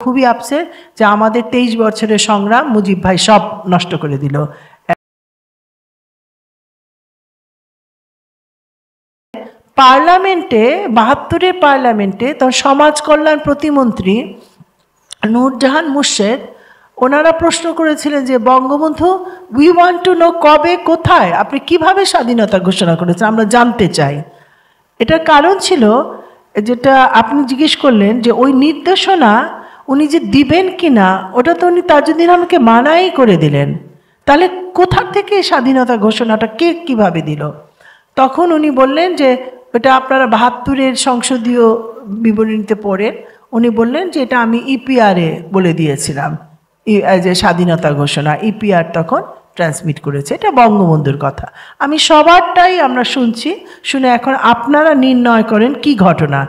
খুবই আপসেট যে আমাদের 23 বছরের সংগ্রাম মুজিব ভাই সব নষ্ট করে দিল। পার্লামেন্টে 72-এর পার্লামেন্টে তখন সমাজ কল্যাণ প্রতিমন্ত্রী নূরজাহান মুর্শেদ ওনারা প্রশ্ন করেছিলেন যে Bangabandhu we want to know কবে কোথায় আপনি কিভাবে স্বাধীনতা ঘোষণা করেছেন, আমরা জানতে চাই। এটার কারণ ছিল যেটা আপনি জিজ্ঞেস করলেন যে ওই নির্দেশনা উনি যে দিবেন কিনা ওটা তো উনি তাজউদ্দিন আহমেদকে মানাই করে দিলেন, তাহলে কোথা থেকে স্বাধীনতা ঘোষণাটা কে কিভাবে দিল? তখন উনি বললেন যে এটা আপনারা 72-এর সংসদীয় বিবরণীতে পড়েন, উনি বললেন যে এটা আমি ইপিআরে বলে দিয়েছিলাম যে স্বাধীনতা ঘোষণা, ইপিআর তখন ট্রান্সমিট করেছে। এটা বঙ্গবন্ধুর কথা, আমি সবারটাই আমরা শুনছি, শুনে এখন আপনারা নির্ণয় করেন কি ঘটনা।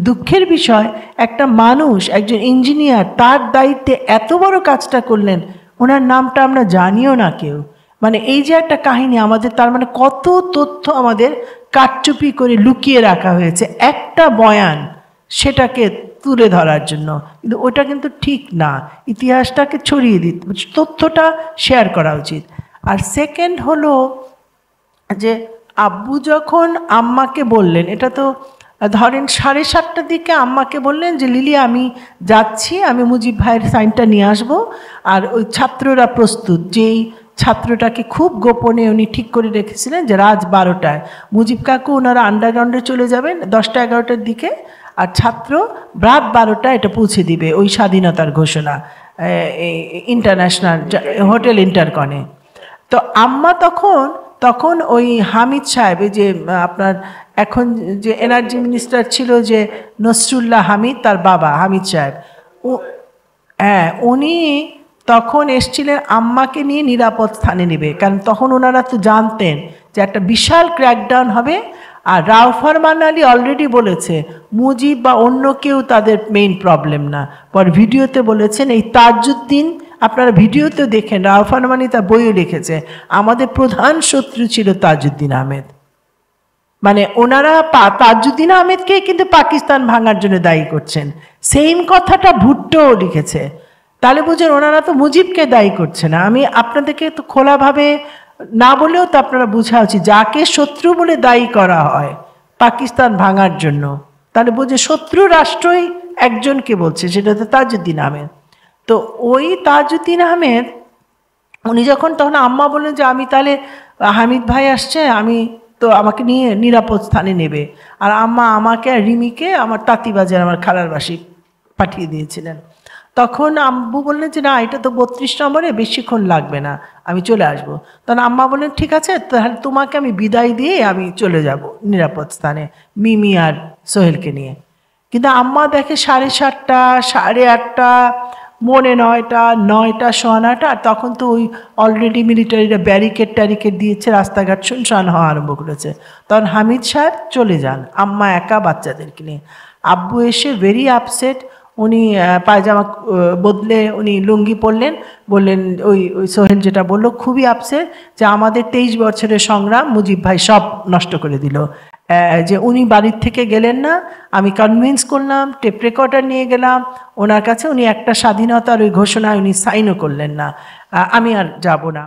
দুঃখের বিষয় একটা মানুষ, একজন ইঞ্জিনিয়ার তার দায়িত্বে এত বড় কাজটা করলেন, ওনার নামটা আমরা জানিও না কেউ। মানে এই যে একটা কাহিনী আমাদের, তার মানে কত তথ্য আমাদের কারচুপি করে লুকিয়ে রাখা হয়েছে একটা বয়ান সেটাকে তুলে ধরার জন্য, কিন্তু ওটা কিন্তু ঠিক না। ইতিহাসটাকে ছড়িয়ে দিতে, তথ্যটা শেয়ার করা উচিত। আর সেকেন্ড হলো যে আব্বু যখন আম্মাকে বললেন, এটা তো ধরেন 7:30টার দিকে আম্মাকে বললেন যে লিলি আমি যাচ্ছি, আমি মুজিব ভাইয়ের সাইনটা নিয়ে আসবো, আর ওই ছাত্ররা প্রস্তুত, যেই ছাত্রটাকে খুব গোপনে উনি ঠিক করে রেখেছিলেন যে রাত 12টায় মুজিব কাকু ওনারা আন্ডারগ্রাউন্ডে চলে যাবেন 10টা-11টার দিকে, আর ছাত্র রাত 12টায় এটা পৌঁছে দিবে ওই স্বাধীনতার ঘোষণা ইন্টারন্যাশনাল হোটেল ইন্টারকনে। তো আম্মা তখন ওই হামিদ সাহেব, যে আপনার এখন যে এনার্জি মিনিস্টার ছিল যে নসরুল্লাহ হামিদ, তার বাবা হামিদ সাহেব, হ্যাঁ উনি তখন এসছিলেন আম্মাকে নিয়ে নিরাপদ স্থানে নেবে, কারণ তখন ওনারা তো জানতেন যে একটা বিশাল ক্র্যাকডাউন হবে। আর রাও ফরমান আলী অলরেডি বলেছে মুজিব বা অন্য কেউ তাদের মেইন প্রবলেম না, পর ভিডিওতে বলেছেন এই তাজউদ্দিন, আপনারা ভিডিওতে দেখেন রাও ফরমান আলী তার বইও লিখেছে আমাদের প্রধান শত্রু ছিল তাজউদ্দিন আহমেদ। মানে ওনারা তাজউদ্দিন আহমেদকে কিন্তু পাকিস্তান ভাঙার জন্য দায়ী করছেন, সেম কথাটা ভুট্টোও লিখেছে। তাহলে বুঝেন ওনারা তো মুজিবকে দায়ী করছে না। আমি আপনাদেরকে তো খোলাভাবে না বলেও তো আপনারা বোঝা উচিত, যাকে শত্রু বলে দায়ী করা হয় পাকিস্তান ভাঙার জন্য, তাহলে বুঝে শত্রু রাষ্ট্রই একজনকে বলছে, সেটা তো তাজউদ্দিন আহমেদ। তো ওই তাজউদ্দিন আহমেদ উনি যখন, তখন আম্মা বললেন যে আমি তাহলে হামিদ ভাই আসছে, আমি তো আমাকে নিয়ে নিরাপদ স্থানে নেবে। আর আম্মা আমাকে আর রিমিকে আমার তাঁতিবাজার আমার খালার বাসি পাঠিয়ে দিয়েছিলেন। তখন আম্মু বললেন যে না এটা তো 32 নম্বরে, বেশিক্ষণ লাগবে না, আমি চলে আসবো। তখন আম্মা বললেন ঠিক আছে, তাহলে তোমাকে আমি বিদায় দিয়ে আমি চলে যাব নিরাপদ স্থানে মিমি আর সোহেলকে নিয়ে। কিন্তু আম্মা দেখে 7:30, 8:30, 9:45, 9টা, 9:15, আর তখন তো ওই অলরেডি মিলিটারিরা ব্যারিকেড দিয়েছে, রাস্তাঘাট শুনশান হওয়া আরম্ভ করেছে। তখন হামিদ সাহেব চলে যান, আম্মা একা বাচ্চাদেরকে নিয়ে। আব্বু এসে ভেরি আপসেট, উনি পায়জামা বদলে উনি লুঙ্গি পরলেন, বললেন ওই সোহেল যেটা বললো খুবই আপসেট যে আমাদের 23 বছরের সংগ্রাম মুজিব ভাই সব নষ্ট করে দিল। যে উনি বাড়ির থেকে গেলেন না, আমি কনভিন্স করলাম, টেপ রেকর্ডার নিয়ে গেলাম ওনার কাছে, উনি একটা স্বাধীনতার ওই ঘোষণায় উনি সাইনও করলেন না, আমি আর যাব না।